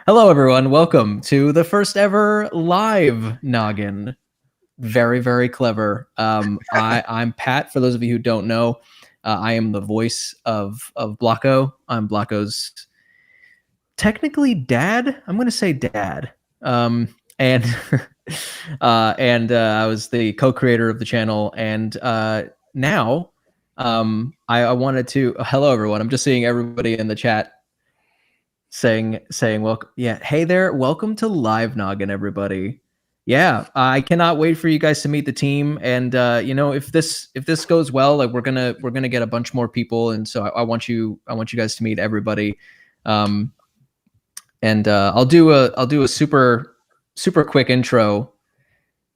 Hello, everyone. Welcome to the first ever live noggin. Very, very clever. I'm Pat. For those of you who don't know, I am the voice of Blocko. I'm Blocko's technically dad. I'm going to say dad. And I was the co-creator of the channel. And now, I wanted to. Hello, everyone. I'm just seeing everybody in the chat saying welcome. Yeah, hey there, welcome to Live Noggin, everybody. Yeah, I cannot wait for you guys to meet the team. And if this goes well, like we're gonna get a bunch more people, and so I want you guys to meet everybody. I'll do a super quick intro.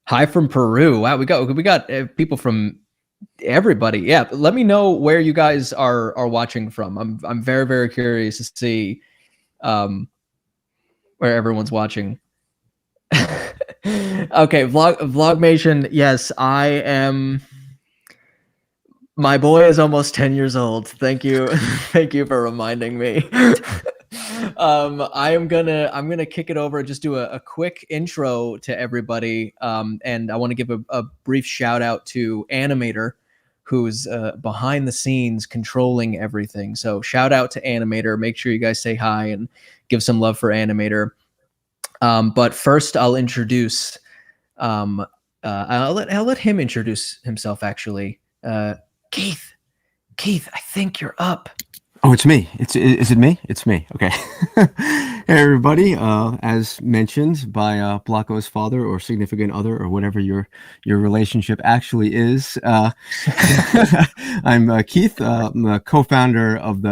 Hi from Peru. Wow, we got people from everybody. Yeah, let me know where you guys are watching from. I'm very, very curious to see where everyone's watching. Okay, Vlogmation. Yes, I am. My boy is almost 10 years old. Thank you. Thank you for reminding me. I'm gonna kick it over, just do a quick intro to everybody. And I want to give a brief shout out to Animator, who's behind the scenes controlling everything. So shout out to Animator. Make sure you guys say hi and give some love for Animator. But first, I'll introduce. I'll let him introduce himself. Actually, Keith, I think you're up. Oh, it's me. Is it me? It's me. Okay. Hey, everybody. As mentioned by Blocko's father or significant other or whatever your relationship actually is, I'm Keith. I'm a co-founder of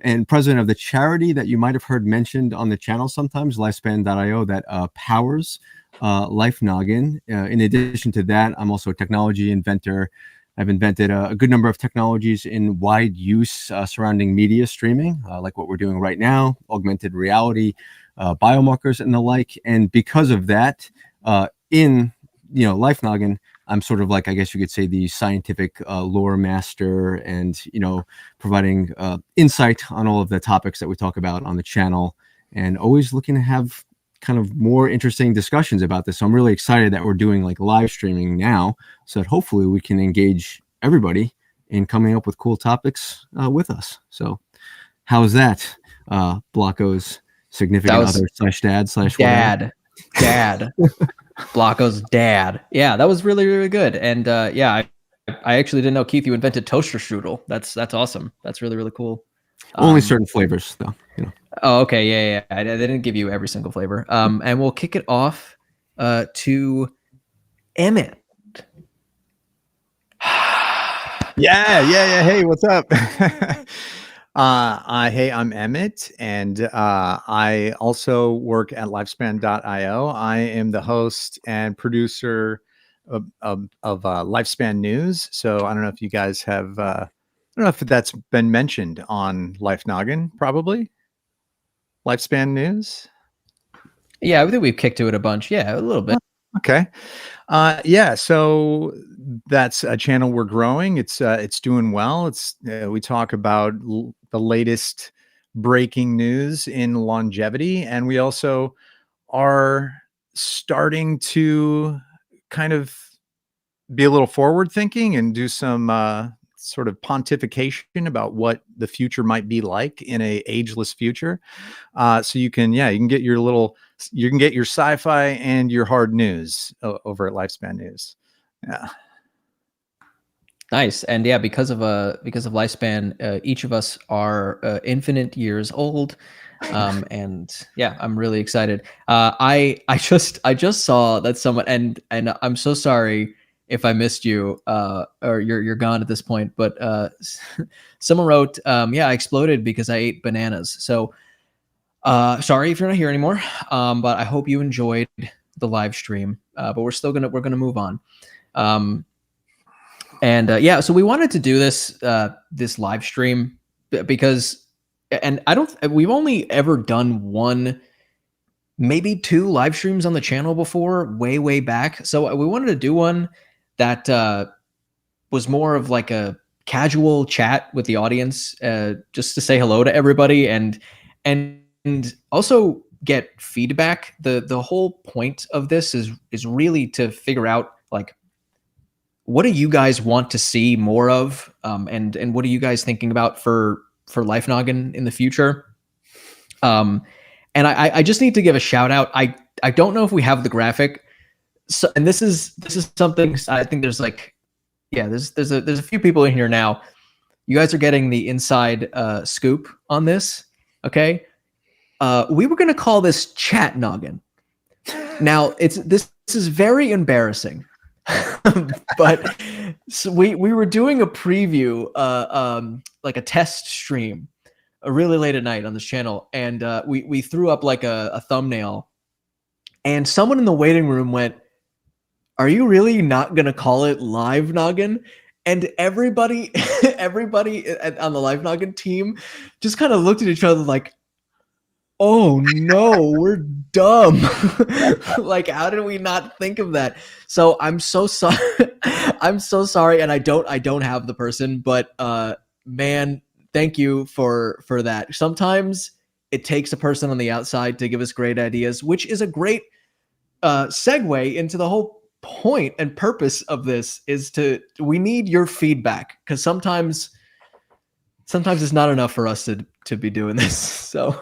and president of the charity that you might have heard mentioned on the channel sometimes, Lifespan.io, that powers Life Noggin. In addition to that, I'm also a technology inventor. I've invented a good number of technologies in wide use surrounding media streaming, like what we're doing right now, augmented reality, biomarkers, and the like. And because of that, in Life Noggin, I'm sort of like, I guess you could say, the scientific lore master, and providing insight on all of the topics that we talk about on the channel, and always looking to have kind of more interesting discussions about this. So I'm really excited that we're doing like live streaming now, so that hopefully we can engage everybody in coming up with cool topics with us. So how's that, Blocko's significant other / dad / whatever? Dad. Blocko's dad. Yeah, that was really, really good. And yeah, I actually didn't know, Keith, you invented toaster strudel. That's awesome. That's really, really cool. Only certain flavors, though. Oh, okay. Yeah. I didn't give you every single flavor. And we'll kick it off to Emmett. Yeah. Hey, what's up? Hey, I'm Emmett, and I also work at Lifespan.io. I am the host and producer of Lifespan News. So I don't know if you guys have, I don't know if that's been mentioned on Life Noggin, probably. Lifespan News? Yeah, I think we've kicked to it a bunch. Yeah, a little bit. Okay. Yeah, so that's a channel we're growing. It's doing well. It's we talk about the latest breaking news in longevity, and we also are starting to kind of be a little forward thinking and do some sort of pontification about what the future might be like in a ageless future. So you can get your sci-fi and your hard news over at Lifespan News. Yeah. Nice. And yeah, because of Lifespan, each of us are infinite years old. And yeah, I'm really excited. I just saw that someone, and I'm so sorry if I missed you, or you're gone at this point, but someone wrote, yeah, I exploded because I ate bananas. So sorry if you're not here anymore. But I hope you enjoyed the live stream. But we're gonna move on. Yeah, so we wanted to do this live stream because, and we've only ever done one, maybe two live streams on the channel before, way back. So we wanted to do one that was more of like a casual chat with the audience, just to say hello to everybody, and also get feedback. The whole point of this is really to figure out, like, what do you guys want to see more of, and what are you guys thinking about for Life Noggin in the future? And I just need to give a shout out. I don't know if we have the graphic, so, and this is something I think there's like, yeah, there's a few people in here now. You guys are getting the inside scoop on this, okay? We were gonna call this Chat Noggin. Now this is very embarrassing, but so we were doing a preview, like a test stream, really late at night on this channel, and we threw up like a thumbnail, and someone in the waiting room went, "Are you really not gonna call it Live Noggin?" And everybody on the Live Noggin team just kind of looked at each other like, "Oh no, we're dumb." Like, how did we not think of that? So I'm so sorry. I'm so sorry, and I don't have the person, but man, thank you for that. Sometimes it takes a person on the outside to give us great ideas, which is a great segue into the whole point and purpose of this. We need your feedback, because sometimes it's not enough for us to be doing this. So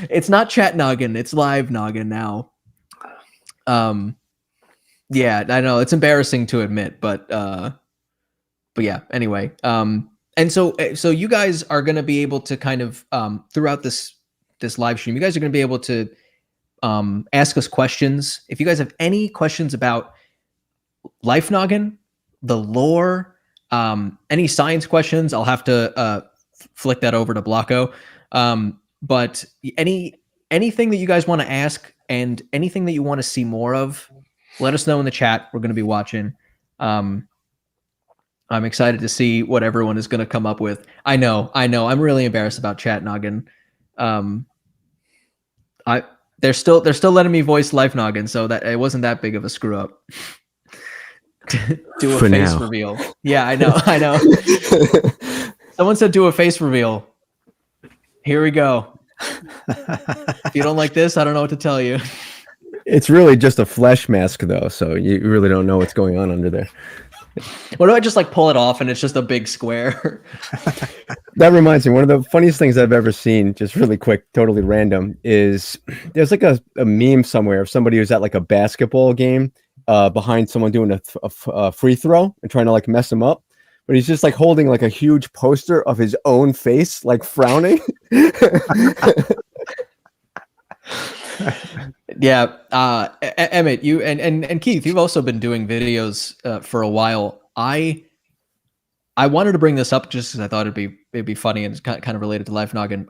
it's not Chat Noggin, it's Live Noggin now. Yeah, I know it's embarrassing to admit, but yeah, anyway. And so you guys are going to be able to kind of throughout this live stream, you guys are going to be able to ask us questions. If you guys have any questions about Life Noggin, the lore, any science questions, I'll have to flick that over to Blocko. But anything that you guys want to ask and anything that you want to see more of, let us know in the chat. We're going to be watching. I'm excited to see what everyone is going to come up with. I know. I'm really embarrassed about Chat Noggin. They're still letting me voice Life Noggin, so that it wasn't that big of a screw up. Do a For face now. reveal. Yeah, I know. Someone said do a face reveal. Here we go. If you don't like this, I don't know what to tell you. It's really just a flesh mask, though, so you really don't know what's going on under there. What do I just like pull it off and it's just a big square? That reminds me, one of the funniest things I've ever seen, just really quick, totally random, is there's like a meme somewhere of somebody who's at like a basketball game behind someone doing a free throw and trying to like mess him up. But he's just like holding like a huge poster of his own face, like frowning. Yeah. Emmett, you and Keith, you've also been doing videos for a while. I wanted to bring this up just because I thought it'd be funny, and it's kind of related to Life Noggin.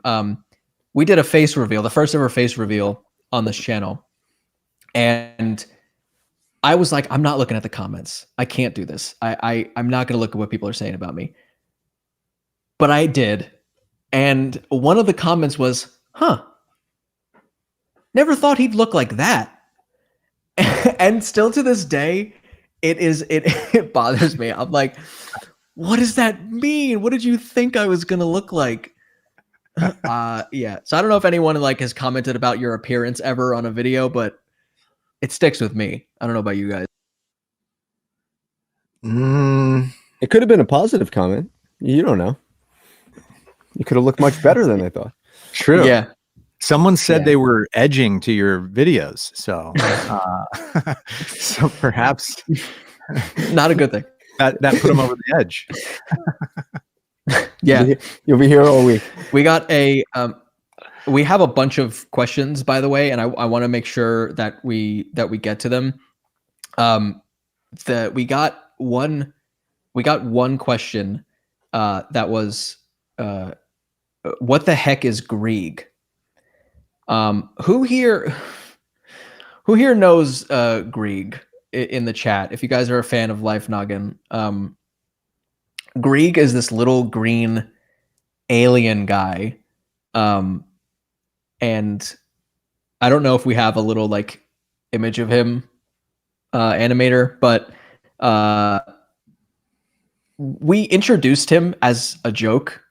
We did a face reveal, the first ever face reveal on this channel, and I was like, I'm not looking at the comments. I can't do this. I'm not going to look at what people are saying about me. But I did, and one of the comments was, "Huh, never thought he'd look like that." And still to this day, it bothers me. I'm like, what does that mean? What did you think I was gonna look like? Yeah. So I don't know if anyone like has commented about your appearance ever on a video, but it sticks with me. I don't know about you guys. It could have been a positive comment. You don't know. You could have looked much better than I thought. True. Yeah. Someone said they were edging to your videos, so so perhaps Not a good thing. that put them over the edge. Yeah. You'll be here all week. We got we have a bunch of questions, by the way, and I want to make sure that we get to them. We got one question that was what the heck is Grieg? Who here knows Grieg in the chat? If you guys are a fan of Life Noggin, Grieg is this little green alien guy, and I don't know if we have a little like image of him, animator, but we introduced him as a joke.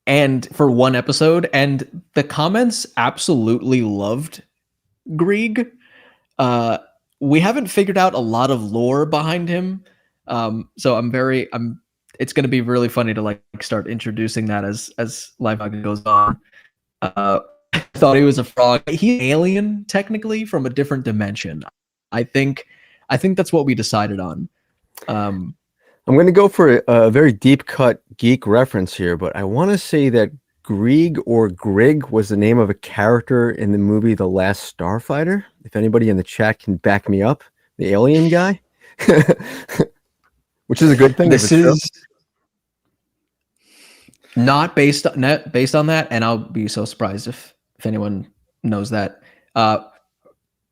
and for one episode, and the comments absolutely loved Grieg. We haven't figured out a lot of lore behind him, so it's going to be really funny to like start introducing that as Life Noggin goes on. I thought he was a frog. He's an alien technically from a different dimension. I think that's what we decided on. I'm going to go for a very deep cut geek reference here, but I want to say that Grieg or Grig was the name of a character in the movie The Last Starfighter. If anybody in the chat can back me up, the alien guy, which is a good thing. This is not based on that, and I'll be so surprised if anyone knows that.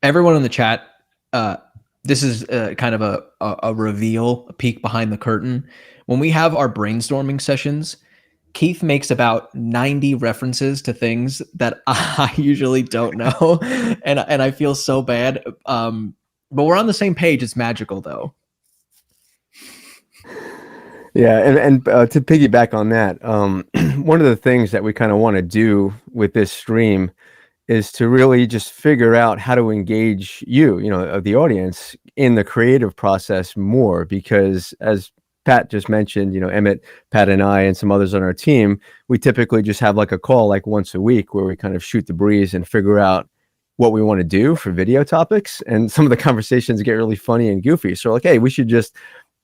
Everyone in the chat, this is kind of a reveal, a peek behind the curtain. When we have our brainstorming sessions, Keith makes about 90 references to things that I usually don't know, and I feel so bad. But we're on the same page. It's magical, though. Yeah, and to piggyback on that, one of the things that we kind of want to do with this stream is to really just figure out how to engage the audience in the creative process more, because as Pat just mentioned, Emmett, Pat, and I, and some others on our team, we typically just have like a call like once a week where we kind of shoot the breeze and figure out what we want to do for video topics. And some of the conversations get really funny and goofy. So like, hey, we should just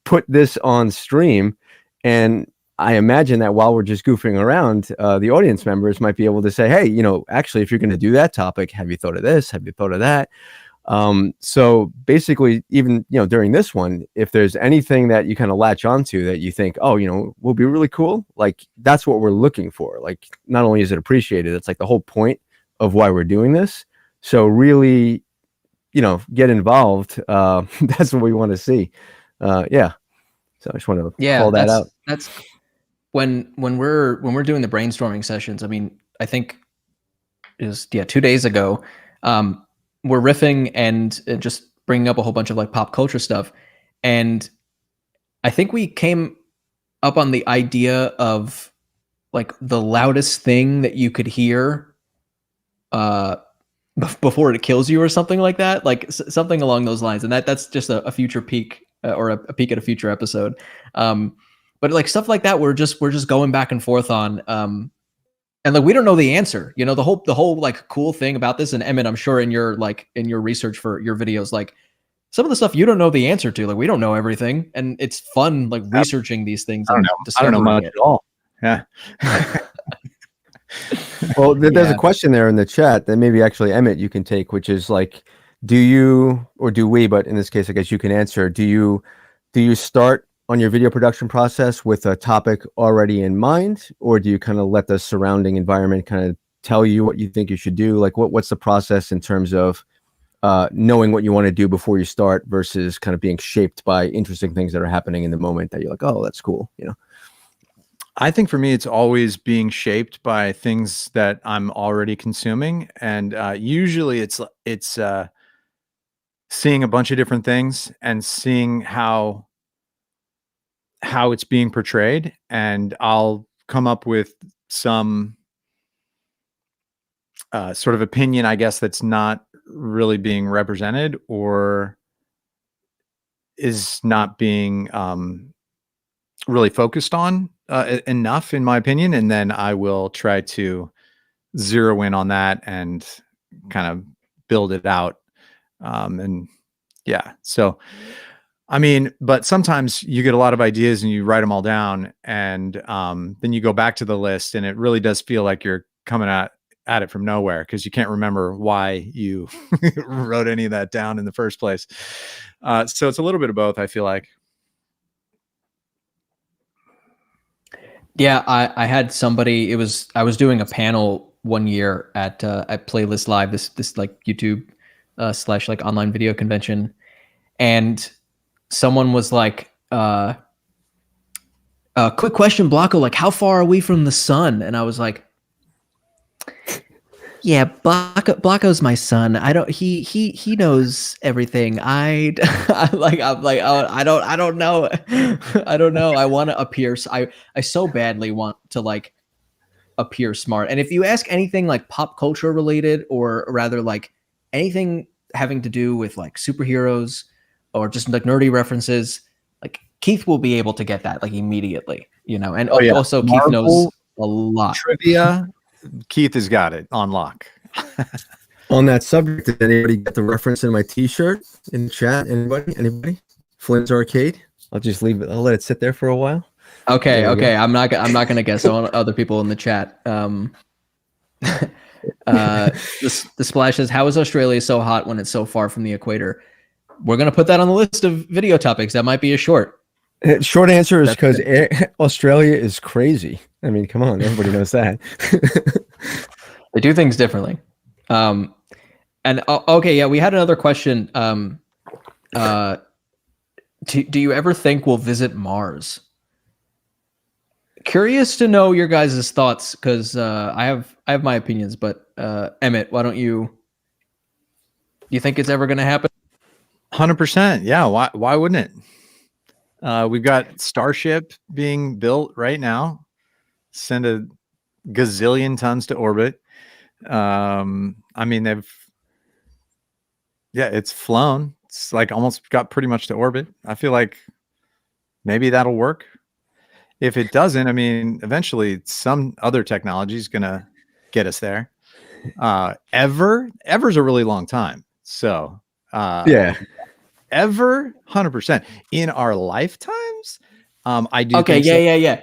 put this on stream. And I imagine that while we're just goofing around, the audience members might be able to say, hey, actually, if you're going to do that topic, have you thought of this? Have you thought of that? So basically, even, during this one, if there's anything that you kind of latch onto that you think, oh, will be really cool, like that's what we're looking for. Like, not only is it appreciated, it's like the whole point of why we're doing this. So really, get involved. That's what we want to see. Yeah. So I just want to call that out. That's when we're doing the brainstorming sessions. I mean, I think it was 2 days ago. We're riffing and just bringing up a whole bunch of like pop culture stuff, and I think we came up on the idea of like the loudest thing that you could hear before it kills you or something like that, like something along those lines. And that's just a future peek or a peek at a future episode. But like stuff like that, we're just going back and forth on. And like we don't know the answer, the whole like cool thing about this. And Emmett, I'm sure in your research for your videos, like some of the stuff you don't know the answer to, like we don't know everything, and it's fun like researching these things. I don't know much at all. Yeah. Well, there's a question there in the chat that maybe actually Emmett you can take, which is like, do you, or do we, but in this case I guess you can answer, do you start on your video production process with a topic already in mind, or do you kind of let the surrounding environment kind of tell you what you think you should do? Like what's the process in terms of knowing what you want to do before you start versus kind of being shaped by interesting things that are happening in the moment that you're like, oh, that's cool, I think for me, it's always being shaped by things that I'm already consuming. And usually it's seeing a bunch of different things and seeing how it's being portrayed, and I'll come up with some sort of opinion, I guess, that's not really being represented or is not being really focused on enough, in my opinion. And then I will try to zero in on that and kind of build it out. And yeah, so I mean, but sometimes you get a lot of ideas and you write them all down, and then you go back to the list, and it really does feel like you're coming at it from nowhere because you can't remember why you wrote any of that down in the first place. So it's a little bit of both, I feel like. Yeah, I had somebody. I was doing a panel one year at Playlist Live, this like YouTube / like online video convention, and someone was like, quick question, Blocko, like how far are we from the sun? And I was like, yeah, Blocko's my son. He knows everything. I'm like, oh, I don't know. I don't know. I want to appear. I so badly want to like appear smart. And if you ask anything like pop culture related, or rather like anything having to do with like superheroes or just like nerdy references, like Keith will be able to get that like immediately, you know. And also Keith knows a lot. Trivia, Keith has got it on lock. On that subject, did anybody get the reference in my T-shirt in the chat? Anybody? Flynn's Arcade. I'll just leave it. I'll let it sit there for a while. Okay. I'm not gonna guess on other people in the chat. The Splash says, "How is Australia so hot when it's so far from the equator?" We're gonna put that on the list of video topics. That might be a short. Short answer is because Australia is crazy. I mean, come on, everybody knows that. They do things differently. And okay, yeah, we had another question. Do you ever think we'll visit Mars? Curious to know your guys' thoughts, because I have my opinions, but Emmett, why don't you? You think it's ever going to happen? 100%. Yeah. Why wouldn't it? We've got Starship being built right now. Send a gazillion tons to orbit. I mean, it's flown. It's like almost got pretty much to orbit. I feel like maybe that'll work. If it doesn't, I mean, eventually some other technology is going to get us there. Ever's a really long time. So, ever 100% in our lifetimes. I do. Okay. Yeah.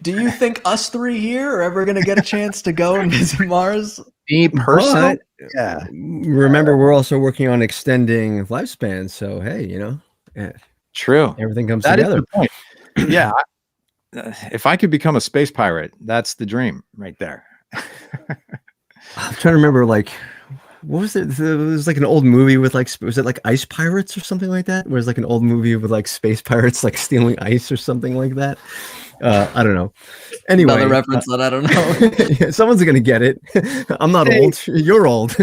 Do you think us three here are ever going to get a chance to go and visit Mars? Me personally, yeah. Remember, we're also working on extending lifespans. So, hey, you know, true. Everything comes that together. Is the point. Yeah. If I could become a space pirate, that's the dream right there. I'm trying to remember, like, what was it? It was like an old movie with like, was it like Ice Pirates or something like that? Where it's like an old movie with like space pirates like stealing ice or something like that. I don't know. Anyway, another reference that I don't know. Yeah, someone's gonna get it. I'm not old. You're old.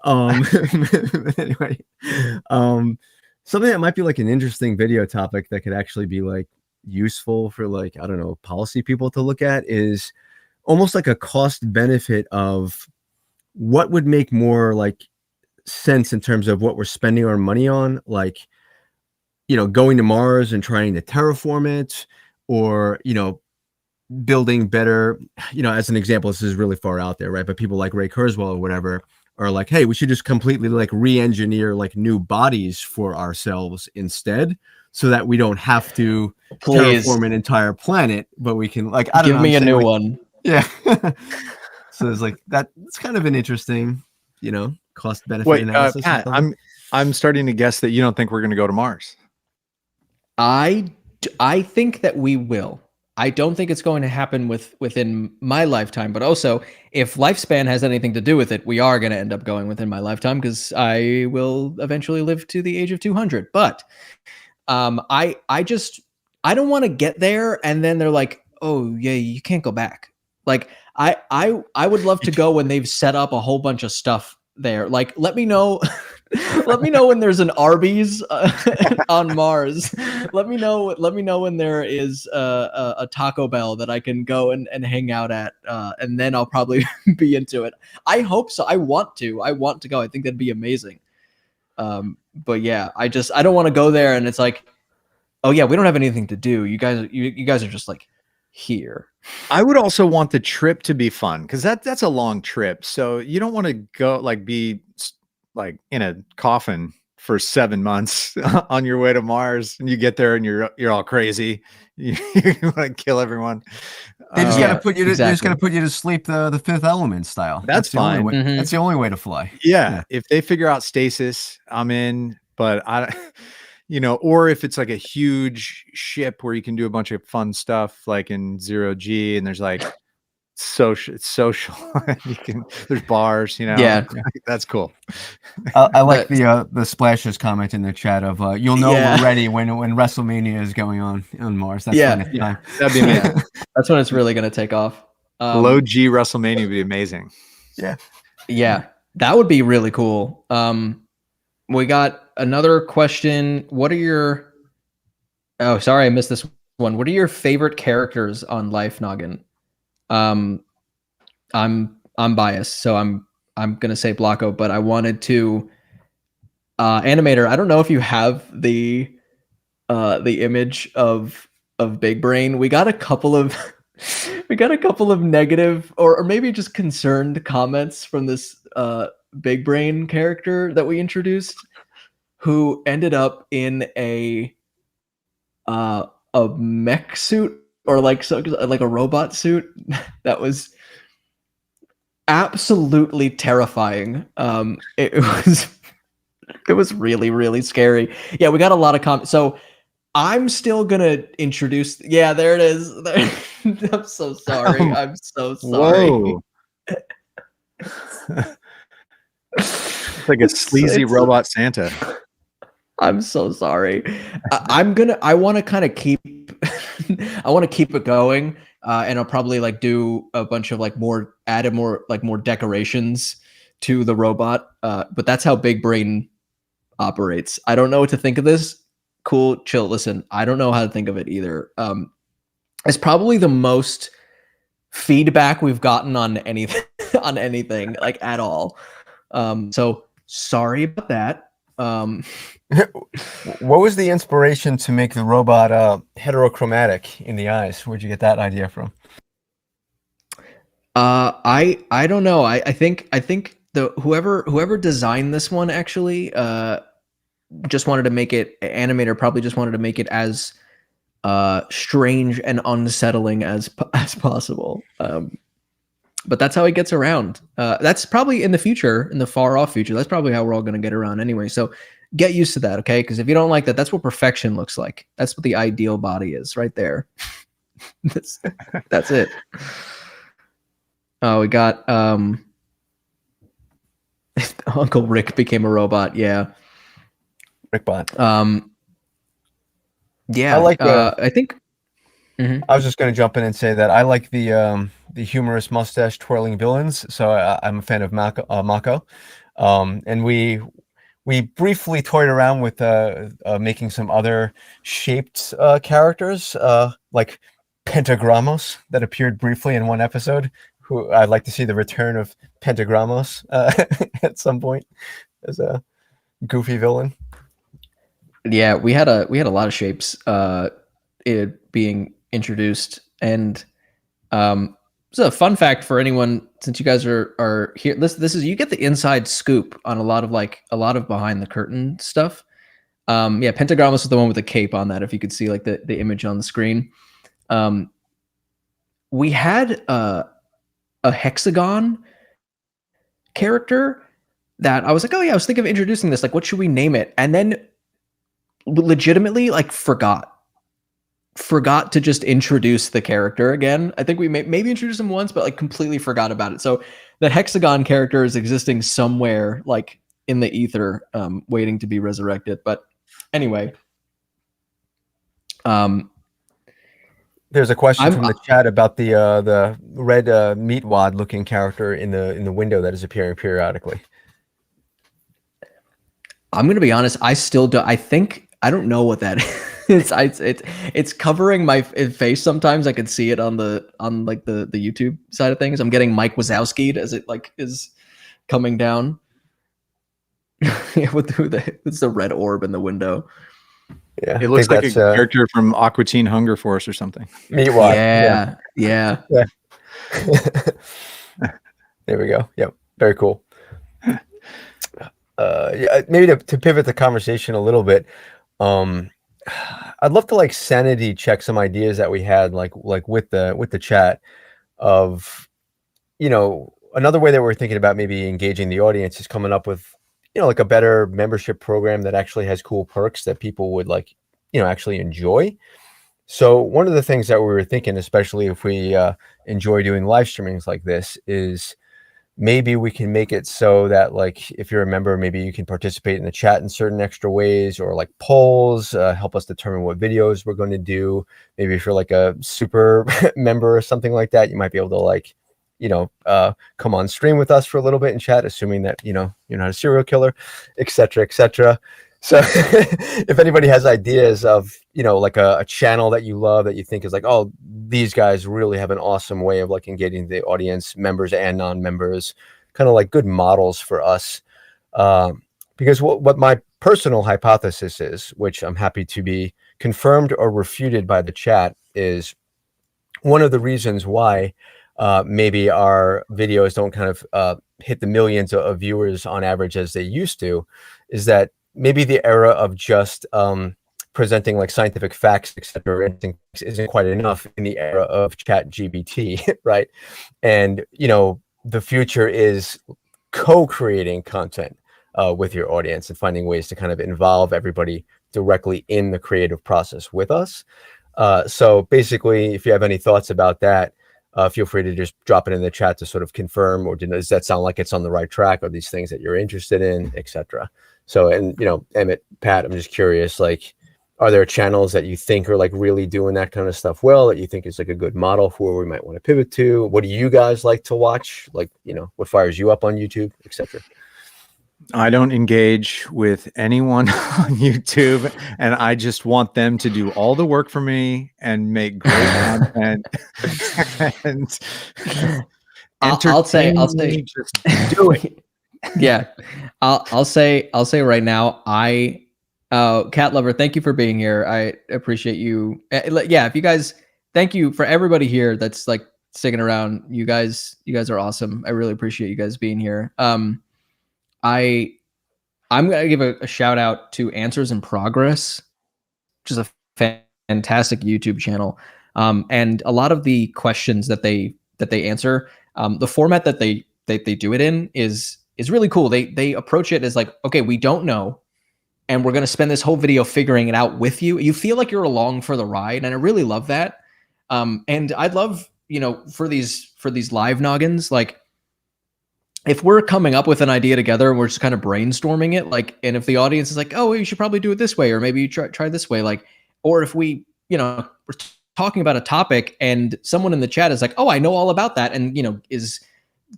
Anyway, something that might be like an interesting video topic that could actually be like useful for like, I don't know, policy people to look at is almost like a cost benefit of what would make more like sense in terms of what we're spending our money on, like, you know, going to Mars and trying to terraform it, or, you know, building better, you know, as an example, this is really far out there, right? But people like Ray Kurzweil or whatever are like, hey, we should just completely like re-engineer like new bodies for ourselves instead, so that we don't have to terraform an entire planet, but we can like, I don't know, give me a new like, one. Yeah. So it's like that. It's kind of an interesting, you know, cost benefit analysis. Pat, I'm starting to guess that you don't think we're going to go to Mars. I think that we will. I don't think it's going to happen within my lifetime, but also if lifespan has anything to do with it, we are going to end up going within my lifetime, because I will eventually live to the age of 200. But I don't want to get there and then they're like, oh yeah, you can't go back. Like I would love to go when they've set up a whole bunch of stuff there. Like, let me know. Let me know when there's an Arby's on Mars. Let me know when there is a Taco Bell that I can go and hang out at, and then I'll probably be into it. I hope so. I want to go. I think that'd be amazing. But yeah, I don't want to go there and it's like, oh yeah, we don't have anything to do. You guys are just like here. I would also want the trip to be fun, because that's a long trip. So you don't want to go like be like in a coffin for 7 months on your way to Mars, and you get there and you're all crazy. You want to kill everyone. They just gotta put you to, exactly. They're just gonna put you to sleep the Fifth Element style. That's fine. That's the only way to fly. Yeah. If they figure out stasis, I'm in. But I, you know, or if it's like a huge ship where you can do a bunch of fun stuff, like in 0G, and there's like social. There's bars, you know. Yeah, that's cool. I like the Splashes comment in the chat of you'll know we're ready when WrestleMania is going on Mars. That's that'd be amazing. That's when it's really gonna take off. Low G WrestleMania would be amazing. Yeah, that would be really cool. We got another question. What are your? Oh, sorry, I missed this one. What are your favorite characters on Life Noggin? I'm biased, so I'm gonna say Blocko, but I wanted to animator. I don't know if you have the image of Big Brain. We got a couple of we got a couple of negative or maybe just concerned comments from this Big Brain character that we introduced, who ended up in a mech suit or like a robot suit that was absolutely terrifying. It was really, really scary. Yeah, we got a lot of comments. So I'm still gonna introduce. Yeah, there it is. I'm so sorry. I'm so sorry. Whoa. It's like a sleazy robot Santa. I'm so sorry. I want to kind of keep I want to keep it going, and I'll probably like do a bunch of like more decorations to the robot. But that's how Big Brain operates. I don't know what to think of this. Cool, chill. Listen, I don't know how to think of it either. It's probably the most feedback we've gotten on anything on anything like at all. So sorry about that. What was the inspiration to make the robot heterochromatic in the eyes? Where'd you get that idea from? I don't know. I think the whoever designed this one actually just wanted to make it, animator probably just wanted to make it as strange and unsettling as possible. But that's how it gets around. That's probably in the future, in the far off future. That's probably how we're all going to get around anyway. So get used to that, okay? Because if you don't like that, that's what perfection looks like. That's what the ideal body is, right there. That's it. Oh, we got Uncle Rick became a robot. Yeah, Rickbot. Yeah, I like. I think. I was just going to jump in and say that I like the humorous mustache twirling villains. So I'm a fan of Mako. And we briefly toyed around with making some other shaped characters, like Pentagramos, that appeared briefly in one episode. Who I'd like to see the return of Pentagramos at some point as a goofy villain. Yeah, we had a lot of shapes it being introduced, and so a fun fact for anyone, since you guys are here, this is, you get the inside scoop on a lot of behind the curtain stuff. Yeah, Pentagramos is the one with the cape on that, if you could see like the image on the screen. We had a hexagon character that I was like, oh yeah, I was thinking of introducing this, like what should we name it? And then legitimately like forgot to just introduce the character again. I think we maybe introduced him once, but like completely forgot about it. So the hexagon character is existing somewhere like in the ether, waiting to be resurrected. But anyway, there's a question from the chat about the red meat wad looking character in the window that is appearing periodically. I'm gonna be honest. I still do. I don't know what that is. It's covering my face sometimes. I can see it on the YouTube side of things. I'm getting Mike Wazowski'd as it like is coming down. It's the red orb in the window. Yeah, it looks like a character from Aqua Teen Hunger Force or something. Meatwad. Yeah. There we go. Yep, very cool. Yeah, maybe to pivot the conversation a little bit, I'd love to like sanity check some ideas that we had, like with the chat of, another way that we're thinking about maybe engaging the audience is coming up with, like a better membership program that actually has cool perks that people would like, actually enjoy. So one of the things that we were thinking, especially if we enjoy doing live streamings like this, is maybe we can make it so that like if you're a member, maybe you can participate in the chat in certain extra ways, or like polls, help us determine what videos we're going to do. Maybe if you're like a super member or something like that, you might be able to like, come on stream with us for a little bit and chat, assuming that, you're not a serial killer, et cetera, et cetera. So if anybody has ideas of, you know, like a channel that you love that you think is like, oh, these guys really have an awesome way of like engaging the audience, members and non-members, kind of like good models for us. Because what my personal hypothesis is, which I'm happy to be confirmed or refuted by the chat, is one of the reasons why maybe our videos don't kind of hit the millions of viewers on average as they used to, is that maybe the era of just presenting like scientific facts, etc., isn't quite enough in the era of chat GBT, right? And, you know, the future is co-creating content with your audience and finding ways to kind of involve everybody directly in the creative process with us. So basically, if you have any thoughts about that, feel free to just drop it in the chat to sort of confirm, or does that sound like it's on the right track? Are these things that you're interested in, etc.? So, and, you know, Emmett, Pat, I'm just curious, like, are there channels that you think are like really doing that kind of stuff well, that you think is like a good model for where we might want to pivot to? What do you guys like to watch? Like, you know, what fires you up on YouTube, etc.? I don't engage with anyone on YouTube, and I just want them to do all the work for me and make great content. And I'll say, just do it. Yeah, I'll say right now, Cat Lover, thank you for being here. I appreciate you. Yeah, if you guys, thank you for everybody here that's like sticking around. You guys are awesome. I really appreciate you guys being here. I'm gonna give a shout out to Answers in Progress, which is a fantastic YouTube channel. And a lot of the questions that they answer, the format that they do it in is really cool. They approach it as like, okay, we don't know, and we're gonna spend this whole video figuring it out with you. You feel like you're along for the ride, and I really love that. And I'd love, you know, for these live noggins, like, if we're coming up with an idea together and we're just kind of brainstorming it, like, and if the audience is like, oh, you should probably do it this way, or maybe you try this way, like, or if we, you know, we're talking about a topic and someone in the chat is like, oh, I know all about that, and, you know, is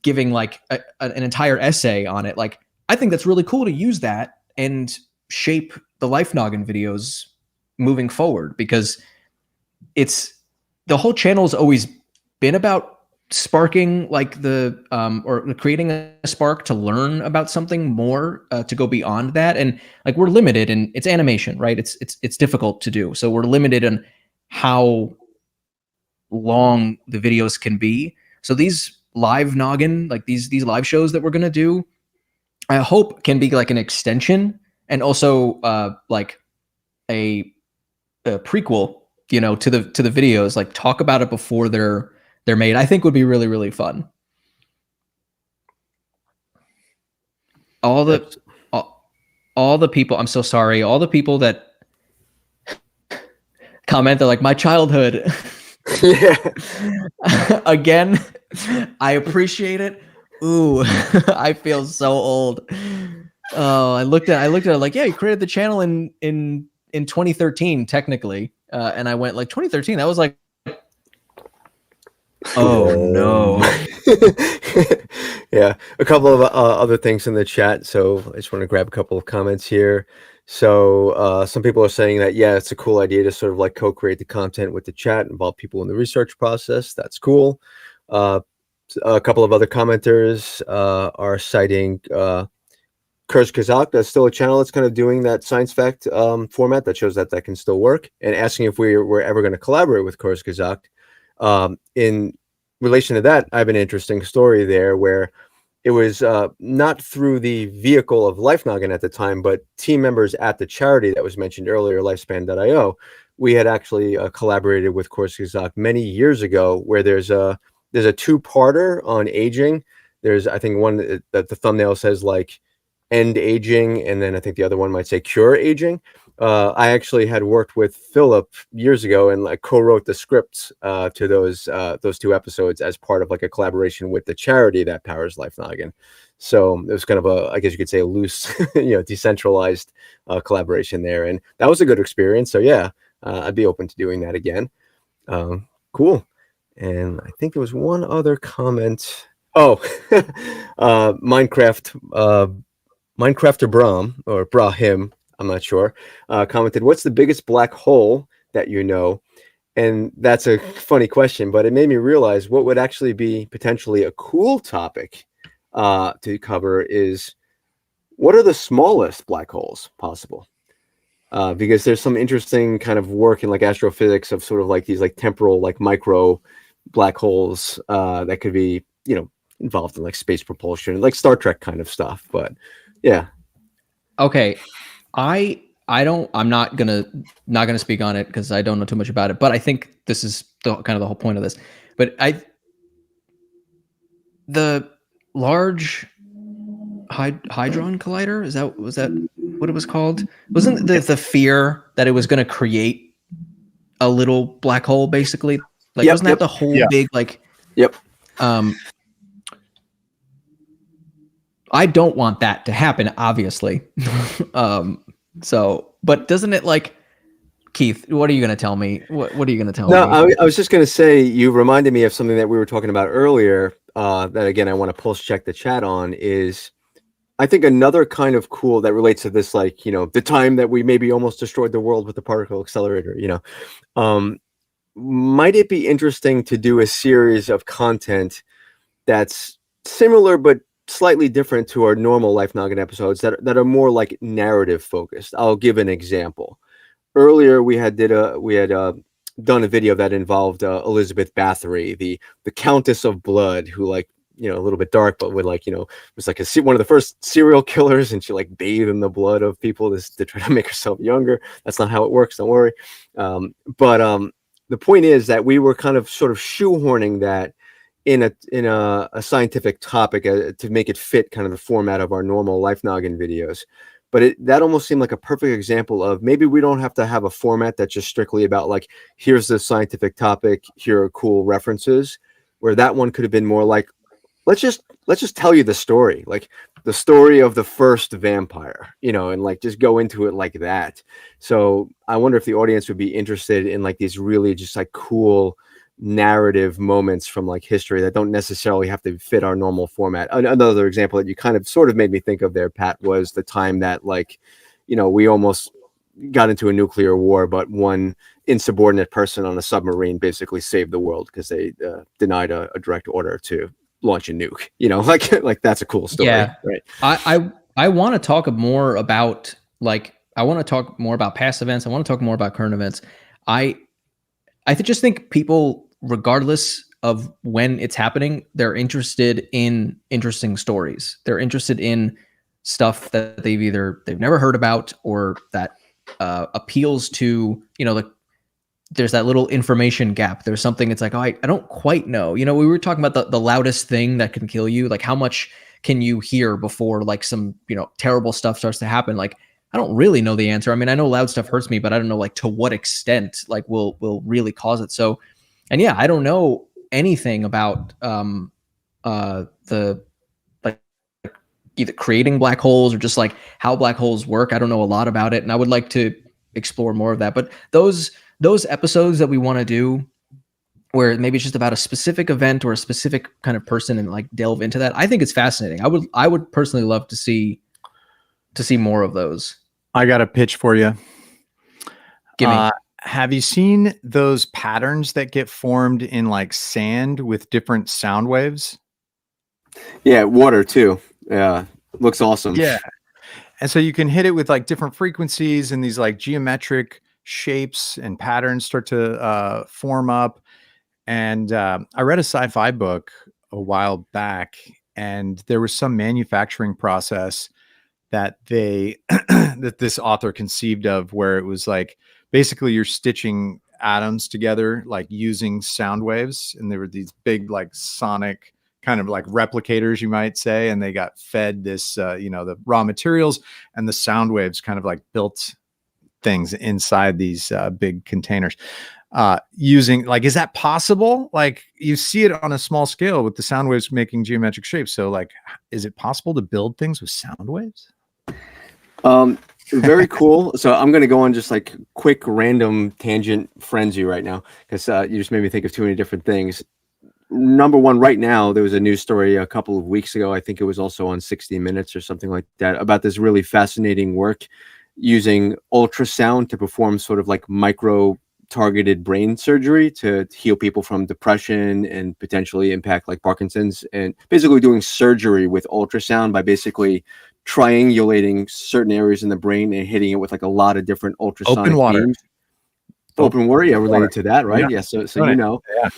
giving like an entire essay on it, like, I think that's really cool to use that and shape the Life Noggin videos moving forward, because it's, the whole channel has always been about sparking like the or creating a spark to learn about something more, to go beyond that. And like, we're limited, and it's animation, right? It's difficult to do, so we're limited in how long the videos can be. So these live noggin, like these live shows that we're going to do, I hope can be like an extension, and also like a prequel, you know, to the videos, like talk about it before they're made. I think would be really, really fun. All the people, I'm so sorry, all the people that comment, they're like, my childhood. Yeah. Again, I appreciate it. Ooh, I feel so old. Oh, I looked at it like, yeah, you created the channel in 2013, technically. And I went like, 2013, that was like, oh no. Yeah, a couple of other things in the chat, so I just want to grab a couple of comments here. So some people are saying that, yeah, it's a cool idea to sort of like co-create the content with the chat, involve people in the research process. That's cool. A couple of other commenters are citing Kurz Kazak. That's still a channel that's kind of doing that science fact format that shows that can still work, and asking if we're ever going to collaborate with Kurz Kazak. In relation to that, I have an interesting story there, where it was not through the vehicle of Life Noggin at the time, but team members at the charity that was mentioned earlier, Lifespan.io. We had actually collaborated with Kurz Kazak many years ago, where there's a two-parter on aging. There's, I think, one that the thumbnail says like end aging, and then I think the other one might say cure aging. I actually had worked with Philip years ago and like co-wrote the scripts to those two episodes as part of like a collaboration with the charity that powers Life Noggin. So it was kind of a, I guess you could say, a loose, you know, decentralized collaboration there, and that was a good experience. So yeah, I'd be open to doing that again. Cool. And I think there was one other comment. Oh, Minecrafter Brahm, or Brahim, I'm not sure, commented, "What's the biggest black hole that you know?" And that's a funny question, but it made me realize what would actually be potentially a cool topic to cover is, what are the smallest black holes possible? Because there's some interesting kind of work in like astrophysics of sort of like these like temporal, like micro black holes that could be, you know, involved in like space propulsion, like Star Trek kind of stuff. But yeah. Okay, I'm not gonna speak on it because I don't know too much about it. But I think this is kind of the whole point of this. But the large hadron collider, was that what it was called? Wasn't the fear that it was going to create a little black hole, basically? Like, wasn't that the whole big like? Yep. I don't want that to happen, obviously. So, but doesn't it, like, Keith, what are you going to tell me? What are you going to tell me? No, I was just going to say, you reminded me of something that we were talking about earlier, that again, I want to pulse check the chat on, is I think another kind of cool that relates to this, like, you know, the time that we maybe almost destroyed the world with the particle accelerator, you know, might it be interesting to do a series of content that's similar but slightly different to our normal Life Noggin episodes that are more like narrative focused? I'll give an example. Earlier, we had done a video that involved Elizabeth Bathory, the Countess of Blood, who, like, you know, a little bit dark, but would, like, you know, was like one of the first serial killers, and she like bathed in the blood of people to try to make herself younger. That's not how it works. Don't worry. But the point is that we were kind of sort of shoehorning that in a scientific topic to make it fit kind of the format of our normal Life Noggin videos. But that almost seemed like a perfect example of maybe we don't have to have a format that's just strictly about like, here's the scientific topic, here are cool references, where that one could have been more like, let's just tell you the story, like the story of the first vampire, you know, and like just go into it like that. So I wonder if the audience would be interested in like these really just like cool narrative moments from like history that don't necessarily have to fit our normal format. Another example that you kind of sort of made me think of there, Pat, was the time that, like, you know, we almost got into a nuclear war, but one insubordinate person on a submarine basically saved the world because they denied a direct order to launch a nuke. You know, like that's a cool story. Yeah, right. I want to talk more about, like, I want to talk more about past events. I want to talk more about current events. I just think people, regardless of when it's happening, they're interested in interesting stories. They're interested in stuff that they've never heard about, or that appeals to, you know, like, there's that little information gap. There's something, it's like, oh, I don't quite know. You know, we were talking about the loudest thing that can kill you. Like, how much can you hear before, like, some, you know, terrible stuff starts to happen? Like, I don't really know the answer. I mean, I know loud stuff hurts me, but I don't know, like, to what extent, like, will really cause it. So, and yeah, I don't know anything about the, like, either creating black holes or just like how black holes work. I don't know a lot about it, and I would like to explore more of that. But those episodes that we want to do, where maybe it's just about a specific event or a specific kind of person, and like delve into that, I think it's fascinating. I would personally love to see more of those. I got a pitch for you. Give me. Have you seen those patterns that get formed in like sand with different sound waves? Yeah, water too. Yeah, looks awesome. Yeah. And so you can hit it with like different frequencies, and these like geometric shapes and patterns start to form up. And I read a sci-fi book a while back, and there was some manufacturing process that that this author conceived of, where it was like, basically you're stitching atoms together, like using sound waves. And there were these big, like, sonic kind of like replicators, you might say. And they got fed this, you know, the raw materials, and the sound waves kind of like built things inside these big containers. Using, like, is that possible? Like, you see it on a small scale with the sound waves making geometric shapes. So, like, is it possible to build things with sound waves? Very cool. So I'm going to go on just like quick random tangent frenzy right now, because you just made me think of too many different things. Number one, right now, there was a news story a couple of weeks ago. I think it was also on 60 Minutes or something like that, about this really fascinating work using ultrasound to perform sort of like micro targeted brain surgery to heal people from depression and potentially impact like Parkinson's, and basically doing surgery with ultrasound by basically triangulating certain areas in the brain and hitting it with like a lot of different ultrasonic Open water. beams. Open water, yeah, related water. to that, right? Yeah. Yeah, so Right. you know. Yeah.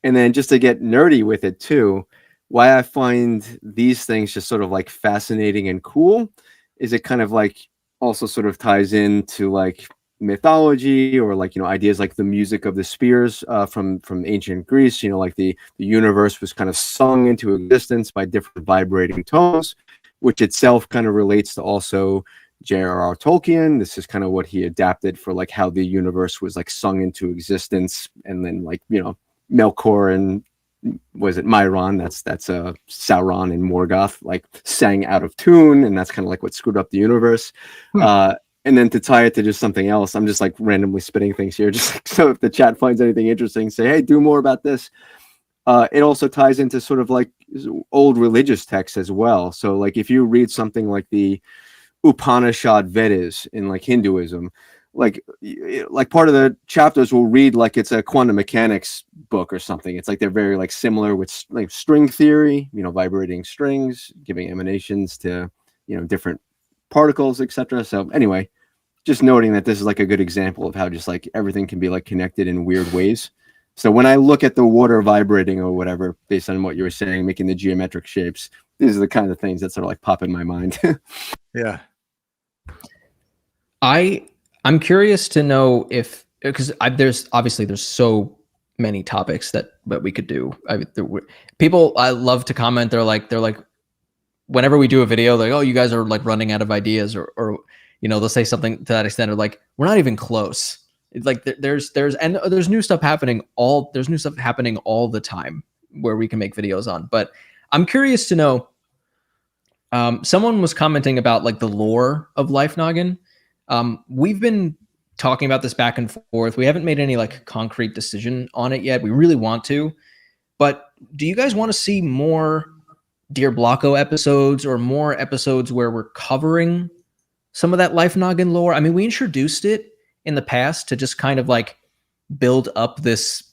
And then just to get nerdy with it too, why I find these things just sort of like fascinating and cool is it kind of like also sort of ties into like mythology or like, you know, ideas like the music of the spheres from ancient Greece. You know, like the universe was kind of sung into existence by different vibrating tones, which itself kind of relates to also J.R.R. Tolkien. This is kind of what he adapted for like how the universe was like sung into existence, and then like, you know, Melkor and was it Myron? That's Sauron and Morgoth like sang out of tune, and that's kind of like what screwed up the universe. And then to tie it to just something else, I'm just like randomly spitting things here, just like, so if the chat finds anything interesting, say, hey, do more about this. It also ties into sort of like old religious texts as well. So like if you read something like the Upanishad Vedas in like Hinduism, like part of the chapters will read like it's a quantum mechanics book or something. It's like they're very like similar with like string theory, you know, vibrating strings, giving emanations to, you know, different particles, etc. So anyway, just noting that this is like a good example of how just like everything can be like connected in weird ways. So when I look at the water vibrating or whatever, based on what you were saying, making the geometric shapes, these are the kind of things that sort of like pop in my mind. Yeah. I'm curious to know if, because there's so many topics that we could do. People I love to comment. They're like whenever we do a video, like, oh, you guys are like running out of ideas, or you know, they'll say something to that extent, or like, we're not even close. It's like there's new stuff happening all the time where we can make videos on. But I'm curious to know. Someone was commenting about like the lore of Life Noggin. We've been talking about this back and forth. We haven't made any like concrete decision on it yet. We really want to, but do you guys want to see more Dear Blocko episodes, or more episodes where we're covering some of that Life Noggin lore? I mean, we introduced it in the past to just kind of like build up this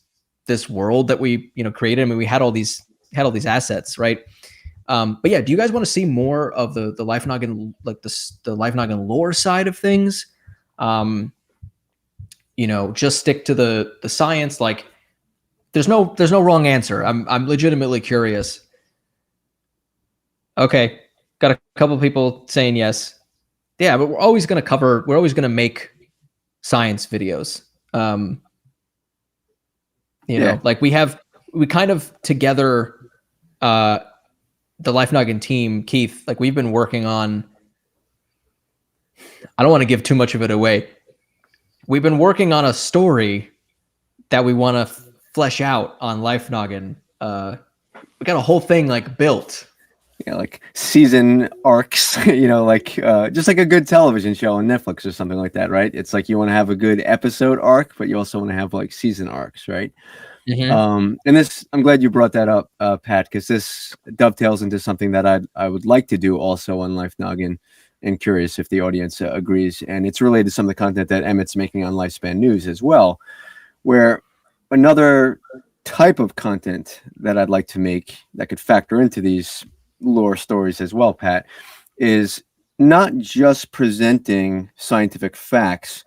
world that we, you know, created. I mean, we had all these assets, right? But yeah, do you guys want to see more of the Life Noggin, like the Life Noggin lore side of things? You know, just stick to the science. Like, there's no wrong answer. I'm legitimately curious. Okay, got a couple people saying yes. Yeah, but we're always going to make science videos. You know, like we kind of together, the Life Noggin team, Keith, like we've been working on, I don't want to give too much of it away. We've been working on a story that we want to flesh out on Life Noggin. We got a whole thing like built. Yeah, like season arcs, you know, like just like a good television show on Netflix or something like that, right? It's like you want to have a good episode arc, but you also want to have like season arcs, right? Mm-hmm. And this, I'm glad you brought that up, Pat, because this dovetails into something that I would like to do also on Life Noggin, and curious if the audience agrees. And it's related to some of the content that Emmett's making on Lifespan News as well, where another type of content that I'd like to make that could factor into these lore stories as well, Pat, is not just presenting scientific facts,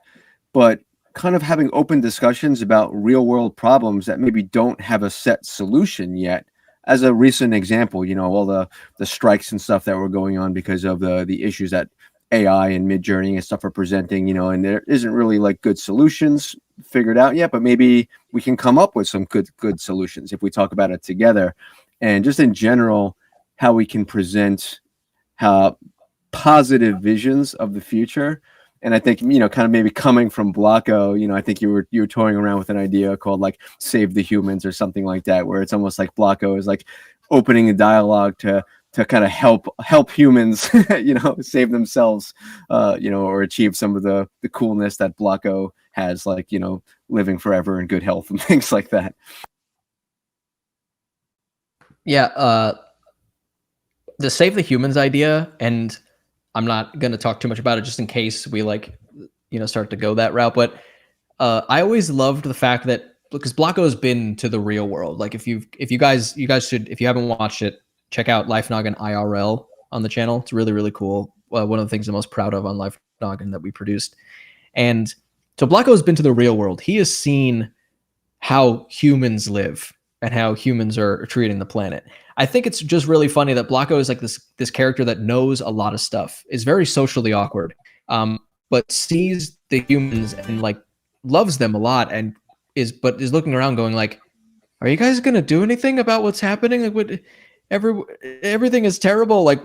but kind of having open discussions about real world problems that maybe don't have a set solution yet. As a recent example, you know, all the strikes and stuff that were going on because of the issues that AI and Midjourney and stuff are presenting, you know, and there isn't really like good solutions figured out yet, but maybe we can come up with some good solutions if we talk about it together. And just in general, how we can present positive visions of the future. And I think, you know, kind of maybe coming from Blocko, you know, I think you were toying around with an idea called like Save the Humans or something like that, where it's almost like Blocko is like opening a dialogue to kind of help humans, you know, save themselves, you know, or achieve some of the coolness that Blocko has, like, you know, living forever in good health and things like that. Yeah, the Save the Humans idea, and I'm not going to talk too much about it just in case we start to go that route. But I always loved the fact that, because Blocko's been to the real world. Like if you guys should, if you haven't watched it, check out Life Noggin IRL on the channel. It's really, really cool. One of the things I'm most proud of on Life Noggin that we produced. And so Blocko's been to the real world. He has seen how humans live and how humans are treating the planet. I think it's just really funny that Blocko is like this character that knows a lot of stuff, is very socially awkward, but sees the humans and like loves them a lot, and is looking around going like, are you guys gonna do anything about what's happening? Like, everything is terrible. Like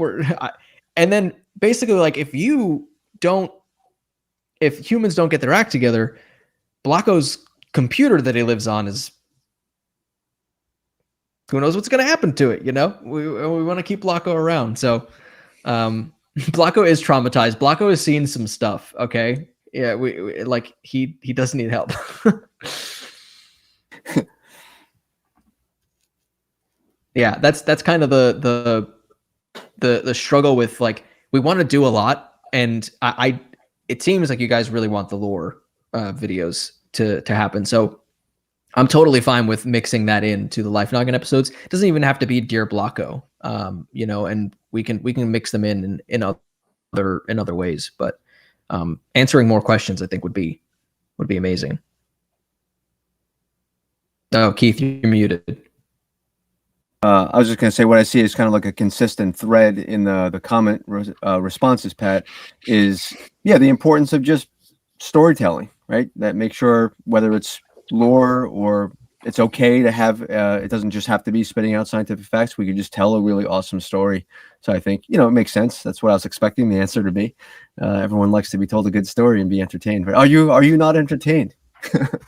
and then basically like if humans don't get their act together, Blocko's computer that he lives on is, who knows what's going to happen to it, you know? We want to keep Blocko around. So Blocko is traumatized. Blocko has seen some stuff, okay? Yeah, we like he does need help. Yeah, that's kind of the struggle with, like, we want to do a lot, and it seems like you guys really want the lore videos to happen. So I'm totally fine with mixing that into the Life Noggin episodes. It doesn't even have to be Dear Blocko, and we can mix them in other ways. But answering more questions, I think, would be amazing. Oh, Keith, you're muted. I was just going to say, what I see is kind of like a consistent thread in the comment responses, Pat, is, yeah, the importance of just storytelling, right? That make sure, whether it's lore or it's okay to have, it doesn't just have to be spitting out scientific facts. We could just tell a really awesome story. So I think, it makes sense. That's what I was expecting the answer to be. Everyone likes to be told a good story and be entertained. But are you not entertained?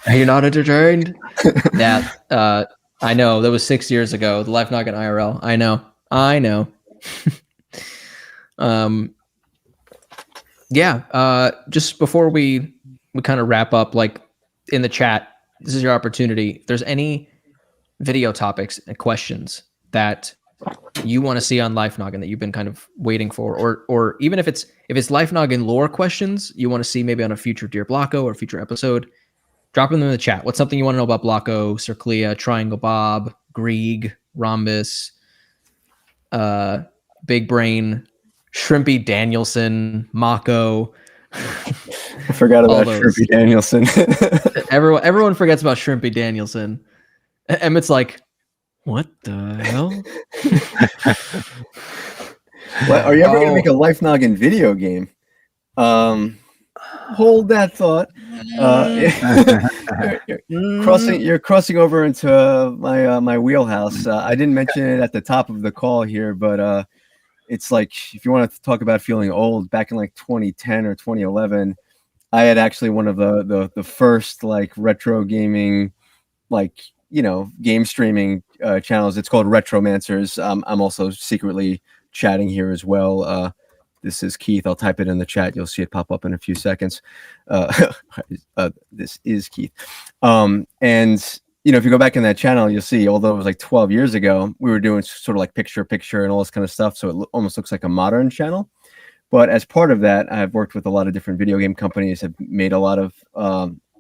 Are you not entertained? Yeah. I know, that was 6 years ago. The Life Noggin IRL. I know. Yeah. Just before we kind of wrap up, like, in the chat, this is your opportunity. If there's any video topics and questions that you want to see on Life Noggin that you've been kind of waiting for, or even if it's Life Noggin lore questions you want to see maybe on a future Dear Blocko or future episode, drop them in the chat. What's something you want to know about Blocko, Circlia, Triangle Bob, Grieg, Rhombus, Big Brain, Shrimpy Danielson, Mako? I forgot about Shrimpy Danielson. Everyone forgets about Shrimpy Danielson. Emmett's like, what the hell? Well, are you ever going to make a Life Noggin video game? Hold that thought. You're crossing over into my wheelhouse. I didn't mention it at the top of the call here, but it's like, if you want to talk about feeling old, back in like 2010 or 2011, I had actually one of the first like retro gaming, like, game streaming channels. It's called Retromancers. I'm also secretly chatting here as well. This is Keith. I'll type it in the chat. You'll see it pop up in a few seconds. This is Keith. And if you go back in that channel, you'll see, although it was like 12 years ago, we were doing sort of like picture and all this kind of stuff. So it almost looks like a modern channel. But as part of that, I've worked with a lot of different video game companies, have made a lot of,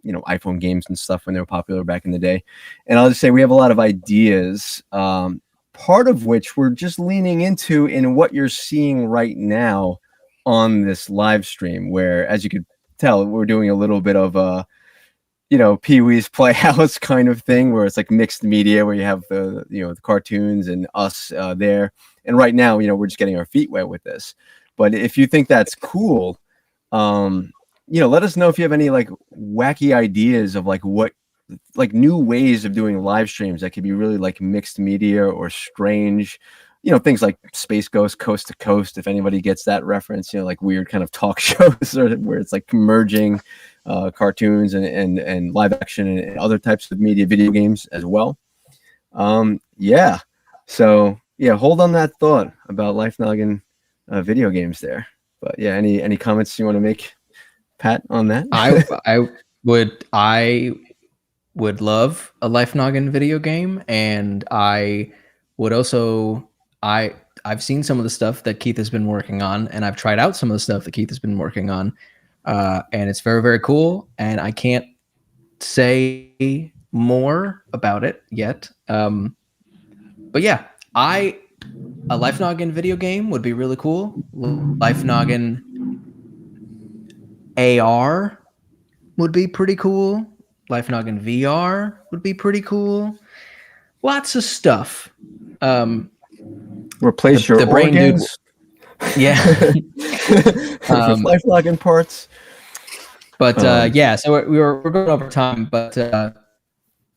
iPhone games and stuff when they were popular back in the day. And I'll just say we have a lot of ideas, part of which we're just leaning into in what you're seeing right now on this live stream, where, as you could tell, we're doing a little bit of a, Pee-wee's Playhouse kind of thing, where it's like mixed media, where you have the cartoons and us there. And right now, we're just getting our feet wet with this. But if you think that's cool, let us know if you have any like wacky ideas of like what, like, new ways of doing live streams that could be really like mixed media or strange, things like Space Ghost Coast to Coast, if anybody gets that reference, like weird kind of talk shows or where it's like merging cartoons and live action and other types of media, video games as well. Yeah. So yeah, hold on that thought about Life Noggin video games there. But yeah, any comments you want to make, Pat, on that? I would love a Life Noggin video game, and I would also, I I've seen some of the stuff that Keith has been working on, and I've tried out some of the stuff that Keith has been working on, and it's very, very cool. And I can't say more about it yet. But yeah, a Life Noggin video game would be really cool. Life Noggin AR would be pretty cool. Life Noggin VR would be pretty cool. Lots of stuff. Replace your brain dude. organs. Yeah. With Life Noggin parts. But yeah, so we're going over time, but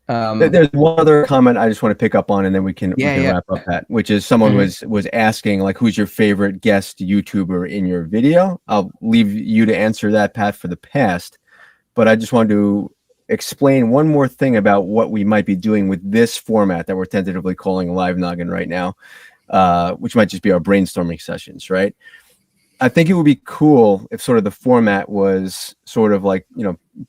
there's one other comment I just want to pick up on, and then we can wrap up that, which is someone was asking, like, who's your favorite guest YouTuber in your video? I'll leave you to answer that, Pat, for the past, but I just wanted to explain one more thing about what we might be doing with this format that we're tentatively calling Live Noggin right now, which might just be our brainstorming sessions, right? I think it would be cool if sort of the format was sort of like,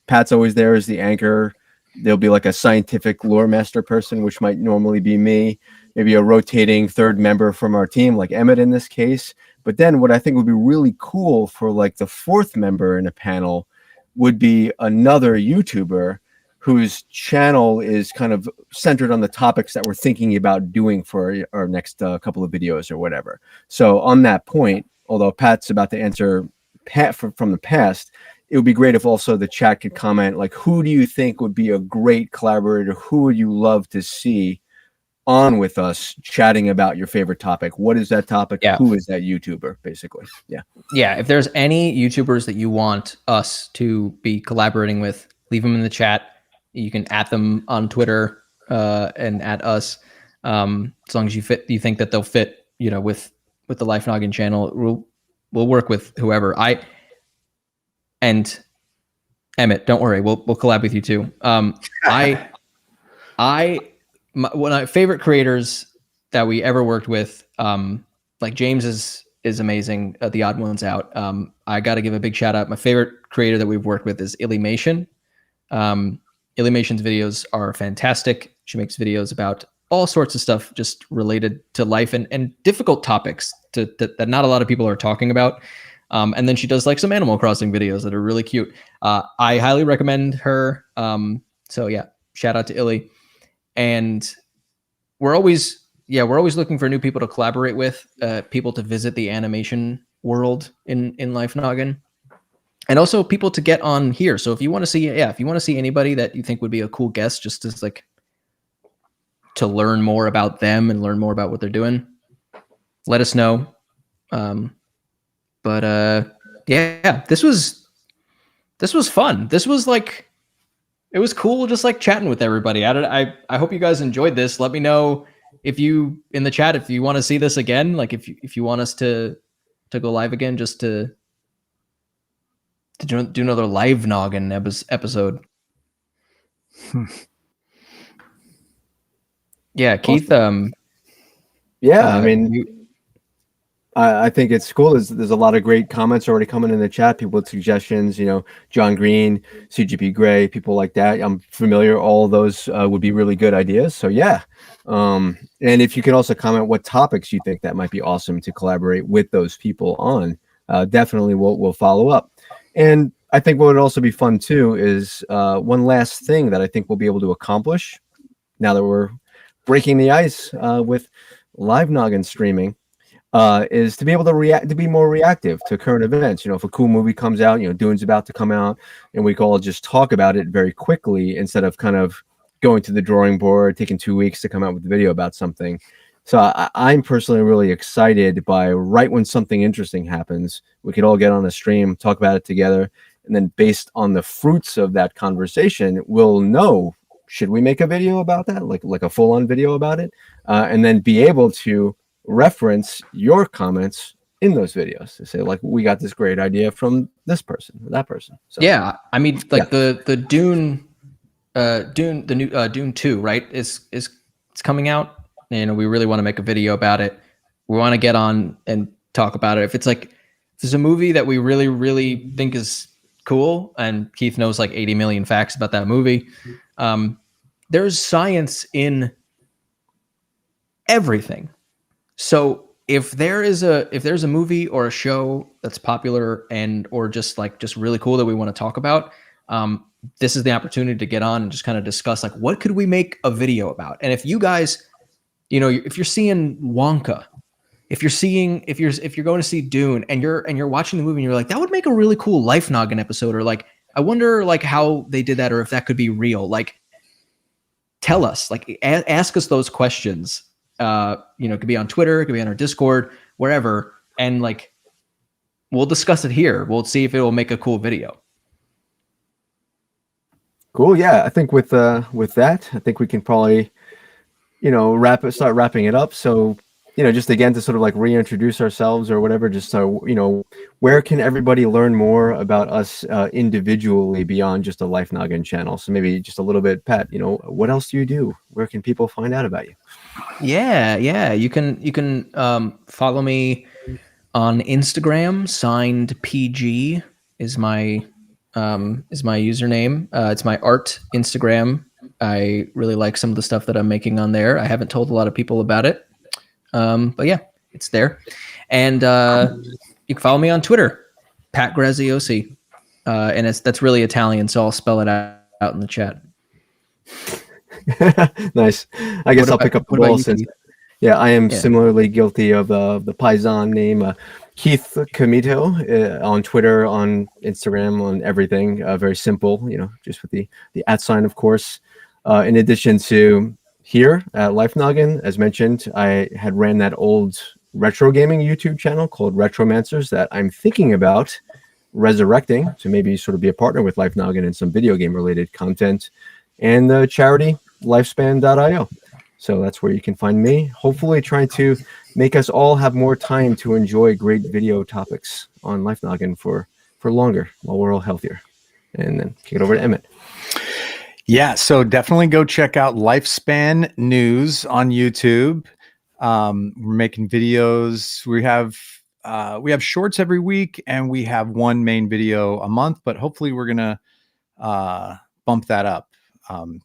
Pat's always there as the anchor. There'll be like a scientific lore master person, which might normally be me, maybe a rotating third member from our team, like Emmett in this case. But then what I think would be really cool for like the fourth member in a panel would be another YouTuber whose channel is kind of centered on the topics that we're thinking about doing for our next couple of videos or whatever. So on that point, although Pat's about to answer Pat from the past, it would be great if also the chat could comment, like, who do you think would be a great collaborator? Who would you love to see on with us chatting about your favorite topic? What is that topic? Yeah. Who is that YouTuber, basically? Yeah. Yeah. If there's any YouTubers that you want us to be collaborating with, leave them in the chat. You can at them on Twitter and at us. As long as you think that they'll fit, with the Life Noggin channel, we'll work with whoever. And Emmett, don't worry, we'll collab with you too. One of my favorite creators that we ever worked with, like James is amazing. The Odd Ones Out. I got to give a big shout out. My favorite creator that we've worked with is Illymation. Illymation's videos are fantastic. She makes videos about all sorts of stuff just related to life and difficult topics that not a lot of people are talking about. And then she does like some Animal Crossing videos that are really cute. I highly recommend her. So yeah, shout out to Illy. And we're always looking for new people to collaborate with, people to visit the animation world in Life Noggin, and also people to get on here. So if you want to see anybody that you think would be a cool guest, just as like to learn more about them and learn more about what they're doing, let us know. But yeah, this was fun. This was like, it was cool just like chatting with everybody. I hope you guys enjoyed this. Let me know if you in the chat if you want to see this again, like if you want us to go live again, just to do another Live Noggin episode. Yeah, Keith. Yeah, I mean, I think it's cool. There's a lot of great comments already coming in the chat. People with suggestions, John Green, CGP Gray, people like that. I'm familiar. All of those would be really good ideas. So yeah. And if you can also comment what topics you think that might be awesome to collaborate with those people on, definitely we'll follow up. And I think what would also be fun too is one last thing that I think we'll be able to accomplish now that we're breaking the ice with Live Noggin streaming. Is to be able to be more reactive to current events. If a cool movie comes out, Dune's about to come out, and we can all just talk about it very quickly instead of kind of going to the drawing board, taking 2 weeks to come out with a video about something. So I'm personally really excited by right when something interesting happens, we could all get on a stream, talk about it together, and then based on the fruits of that conversation, we'll know, should we make a video about that, like a full-on video about it, and then be able to reference your comments in those videos to say, like, we got this great idea from this person or that person. So yeah, I mean, like the Dune the new Dune 2, right, is it's coming out. We really want to make a video about it. We want to get on and talk about it. If there's a movie that we really, really think is cool, and Keith knows like 80 million facts about that movie, there's science in everything. So if there's a movie or a show that's popular and or just really cool that we want to talk about, this is the opportunity to get on and just kind of discuss like what could we make a video about. And if you guys, if you're seeing Wonka, if you're going to see Dune and you're watching the movie and you're like, that would make a really cool Life Noggin episode, or like I wonder like how they did that, or if that could be real. Like, tell us, like ask us those questions. It could be on Twitter, it could be on our Discord, wherever, and like we'll discuss it here. We'll see if it will make a cool video. Cool. Yeah, I think with that, I think we can probably, start wrapping it up. So, just again to sort of like reintroduce ourselves or whatever, just so, where can everybody learn more about us individually beyond just a Life Noggin channel? So maybe just a little bit, Pat, what else do you do? Where can people find out about you? Yeah. You can follow me on Instagram. Signed PG is my username. It's my art Instagram. I really like some of the stuff that I'm making on there. I haven't told a lot of people about it. But yeah, it's there. And you can follow me on Twitter, Pat Graziosi. And that's really Italian, so I'll spell it out in the chat. Nice. I guess I'll pick up the ball since, I am similarly guilty of the Paisan name, Keith Comito, on Twitter, on Instagram, on everything. Very simple, just with the @sign, of course. In addition to here at Life Noggin, as mentioned, I had ran that old retro gaming YouTube channel called Retromancers that I'm thinking about resurrecting to maybe sort of be a partner with Life Noggin and some video game related content, and the charity lifespan.io. So that's where you can find me, hopefully trying to make us all have more time to enjoy great video topics on Life Noggin for longer while we're all healthier. And then kick it over to Emmett. Yeah, so definitely go check out Lifespan News on YouTube. We're making videos. We have shorts every week, and we have one main video a month. But hopefully, we're gonna bump that up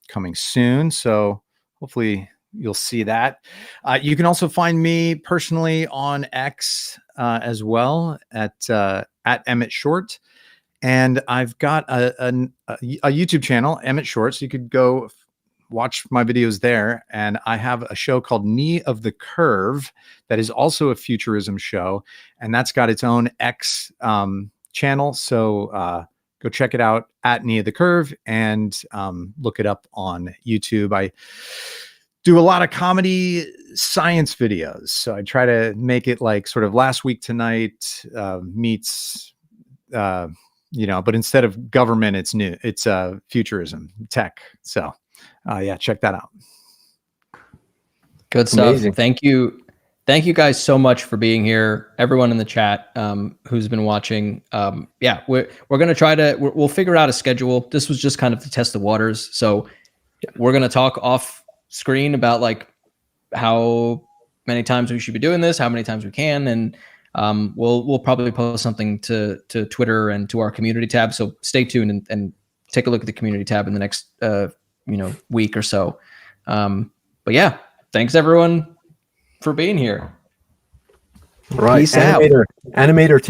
coming soon. So hopefully, you'll see that. You can also find me personally on X as well at Emmett Short. And I've got a YouTube channel, Emmett Shorts. You could go watch my videos there. And I have a show called Knee of the Curve that is also a futurism show. And that's got its own X channel. So go check it out at Knee of the Curve and look it up on YouTube. I do a lot of comedy science videos. So I try to make it like sort of Last Week Tonight meets... but instead of government, it's futurism, tech. So check that out. Good stuff. Amazing. Thank you guys so much for being here. Everyone in the chat who's been watching. We're going to we'll figure out a schedule. This was just kind of to test the waters. So we're going to talk off screen about like how many times we should be doing this, how many times we can. And we'll probably post something to Twitter and to our community tab. So stay tuned and take a look at the community tab in the next week or so. But yeah, thanks everyone for being here. All right, Peace animator out.